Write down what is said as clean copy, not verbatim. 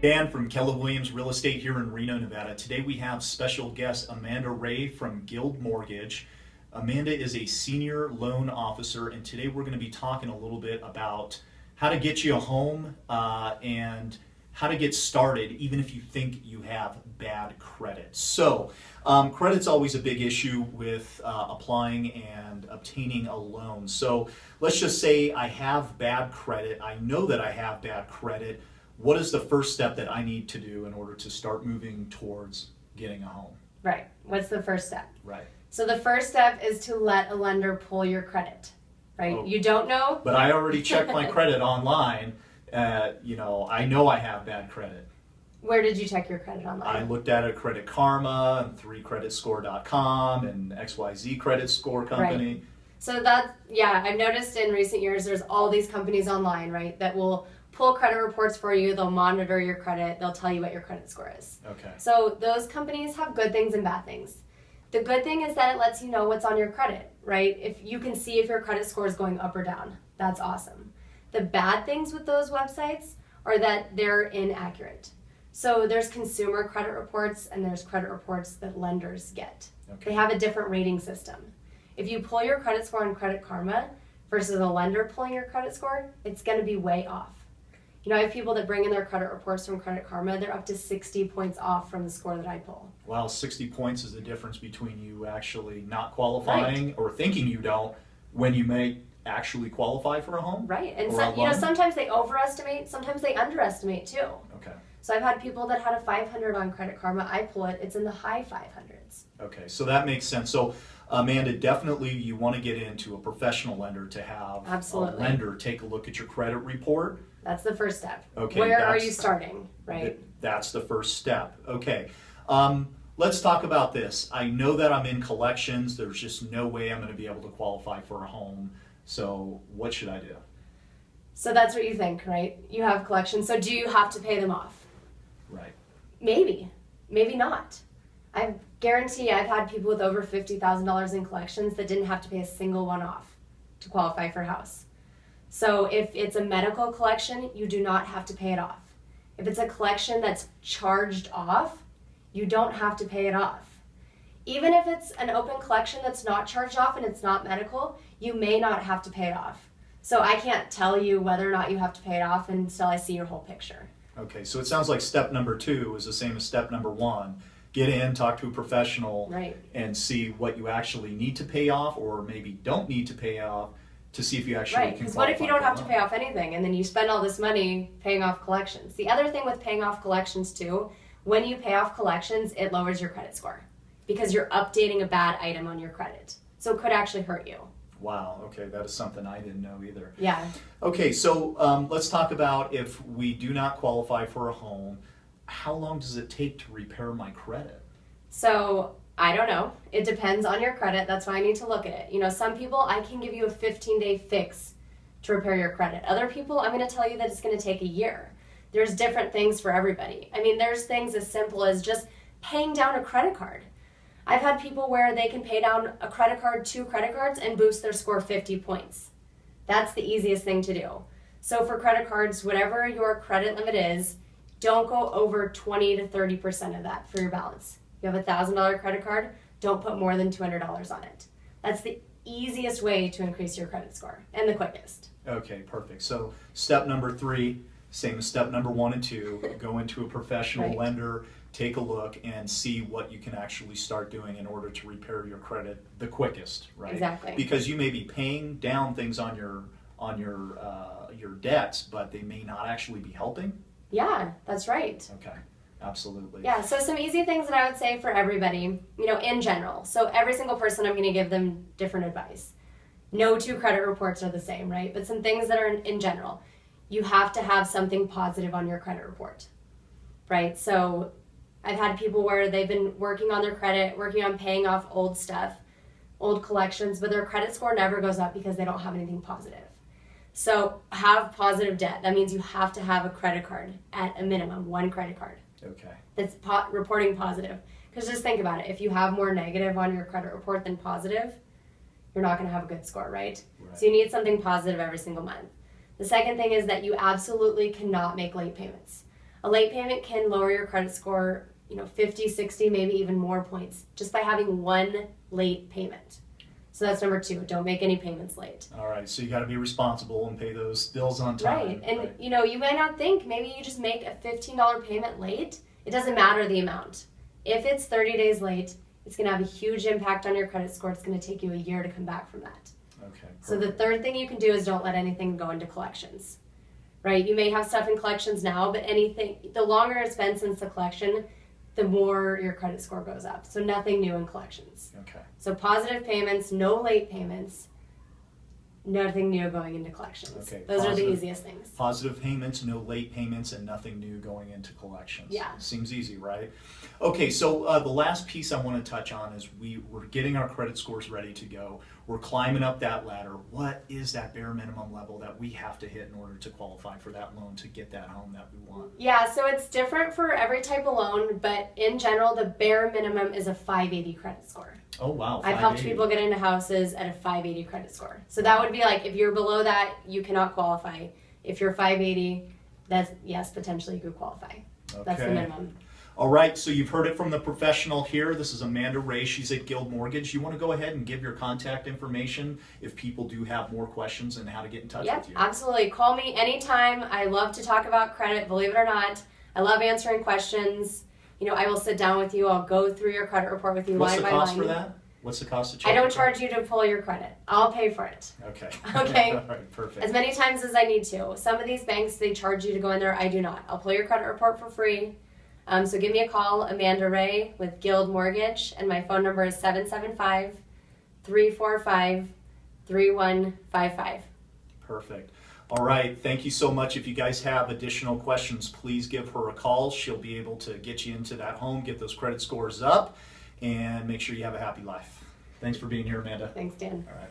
Dan from Keller Williams Real Estate here in Reno, Nevada. Today we have special guest Amanda Ray from Guild Mortgage. Amanda is a senior loan officer, and today we're going to be talking a little bit about how to get you a home and how to get started even if you think you have bad credit. So credit's always a big issue with applying and obtaining a loan. So let's just say I have bad credit. I know that I have bad credit. What is the first step that I need to do in order to start moving towards getting a home? Right. What's the first step? Right. So the first step is to let a lender pull your credit, right? Oh, you don't know? But I already checked my credit online. I know I have bad credit. Where did you check your credit online? I looked at it at Credit Karma and 3creditscore.com and XYZ Credit Score Company. Right. So I've noticed in recent years there's all these companies online, right, that will pull credit reports for you. They'll monitor your credit. They'll tell you what your credit score is. Okay. So those companies have good things and bad things. The good thing is that it lets you know what's on your credit, right? If you can see if your credit score is going up or down, that's awesome. The bad things with those websites are that they're inaccurate. So there's consumer credit reports and there's credit reports that lenders get. Okay. They have a different rating system. If you pull your credit score on Credit Karma versus a lender pulling your credit score, it's going to be way off. I have people that bring in their credit reports from Credit Karma. They're up to 60 points off from the score that I pull. Well, 60 points is the difference between you actually not qualifying or thinking you don't when you may actually qualify for a home. Right. And sometimes they overestimate, sometimes they underestimate too. Okay. So I've had people that had a 500 on Credit Karma. I pull it, it's in the high 500s. Okay, so that makes sense. So Amanda, definitely you want to get into a professional lender to have a lender take a look at your credit report. That's the first step. Okay. Where are you starting, right? That's the first step. Okay. Let's talk about this. I know that I'm in collections. There's just no way I'm going to be able to qualify for a home. So what should I do? So that's what you think, right? You have collections. So do you have to pay them off? Right. Maybe. Maybe not. I guarantee I've had people with over $50,000 in collections that didn't have to pay a single one off to qualify for a house. So if it's a medical collection, you do not have to pay it off. If it's a collection that's charged off, you don't have to pay it off. Even if it's an open collection that's not charged off and it's not medical, you may not have to pay it off. So I can't tell you whether or not you have to pay it off until I see your whole picture. Okay, so it sounds like step number 2 is the same as step number 1. Get in, talk to a professional, right, and see what you actually need to pay off or maybe don't need to pay off to see if you actually can qualify. Because what if you don't have to pay off anything and then you spend all this money paying off collections? The other thing with paying off collections too, when you pay off collections, it lowers your credit score because you're updating a bad item on your credit. So it could actually hurt you. Wow, okay, that is something I didn't know either. Yeah. Okay, so let's talk about if we do not qualify for a home, how long does it take to repair my credit? So I don't know. It depends on your credit. That's why I need to look at it. Some people, I can give you a 15-day fix to repair your credit. Other people, I'm going to tell you that it's going to take a year. There's different things for everybody. There's things as simple as just paying down a credit card. I've had people where they can pay down a credit card, 2 credit cards, and boost their score 50 points. That's the easiest thing to do. So for credit cards, whatever your credit limit is, don't go over 20 to 30% of that for your balance. If you have a $1,000 credit card, don't put more than $200 on it. That's the easiest way to increase your credit score and the quickest. Okay, perfect. So step number 3, same as step number 1 and 2, go into a professional lender, take a look and see what you can actually start doing in order to repair your credit the quickest, right? Exactly. Because you may be paying down things on your debts, but they may not actually be helping. Yeah, that's right. Okay, absolutely. Yeah, so some easy things that I would say for everybody, in general. So every single person, I'm going to give them different advice. No 2 credit reports are the same, right? But some things that are in general. You have to have something positive on your credit report, right? So I've had people where they've been working on their credit, working on paying off old stuff, old collections, but their credit score never goes up because they don't have anything positive. So have positive debt. That means you have to have a credit card at a minimum, 1 credit card. Okay. That's reporting positive. Because just think about it. If you have more negative on your credit report than positive, you're not going to have a good score, right? So you need something positive every single month. The second thing is that you absolutely cannot make late payments. A late payment can lower your credit score, 50, 60, maybe even more points just by having one late payment. So that's number 2. Don't make any payments late. All right, so you got to be responsible and pay those bills on time. Right, and you might not think, maybe you just make a $15 payment late. It doesn't matter the amount. If it's 30 days late, it's going to have a huge impact on your credit score. It's going to take you a year to come back from that. Okay. Perfect. So the third thing you can do is don't let anything go into collections. Right? You may have stuff in collections now, but the longer it's been since the collection, the more your credit score goes up. So nothing new in collections. Okay. So positive payments, no late payments, nothing new going into collections. Okay. Those are the easiest things. Positive payments, no late payments, and nothing new going into collections. Yeah. Seems easy, right? Okay, so the last piece I want to touch on is we're getting our credit scores ready to go. We're climbing up that ladder. What is that bare minimum level that we have to hit in order to qualify for that loan to get that home that we want? Yeah, so it's different for every type of loan, but in general, the bare minimum is a 580 credit score. Oh, wow. I've helped people get into houses at a 580 credit score. So that would be like, if you're below that, you cannot qualify. If you're 580, yes, potentially you could qualify. Okay. That's the minimum. All right, so you've heard it from the professional here. This is Amanda Ray. She's at Guild Mortgage. You want to go ahead and give your contact information if people do have more questions and how to get in touch with you? Absolutely. Call me anytime. I love to talk about credit, believe it or not. I love answering questions. I will sit down with you. I'll go through your credit report with you line by line. What's the cost for that? What's the cost to check? I don't charge you to pull your credit. I'll pay for it. Okay. Okay. All right, perfect. As many times as I need to. Some of these banks, they charge you to go in there. I do not. I'll pull your credit report for free. So give me a call, Amanda Ray with Guild Mortgage, and my phone number is 775-345-3155. Perfect. All right, thank you so much. If you guys have additional questions, please give her a call. She'll be able to get you into that home, get those credit scores up, and make sure you have a happy life. Thanks for being here, Amanda. Thanks, Dan. All right.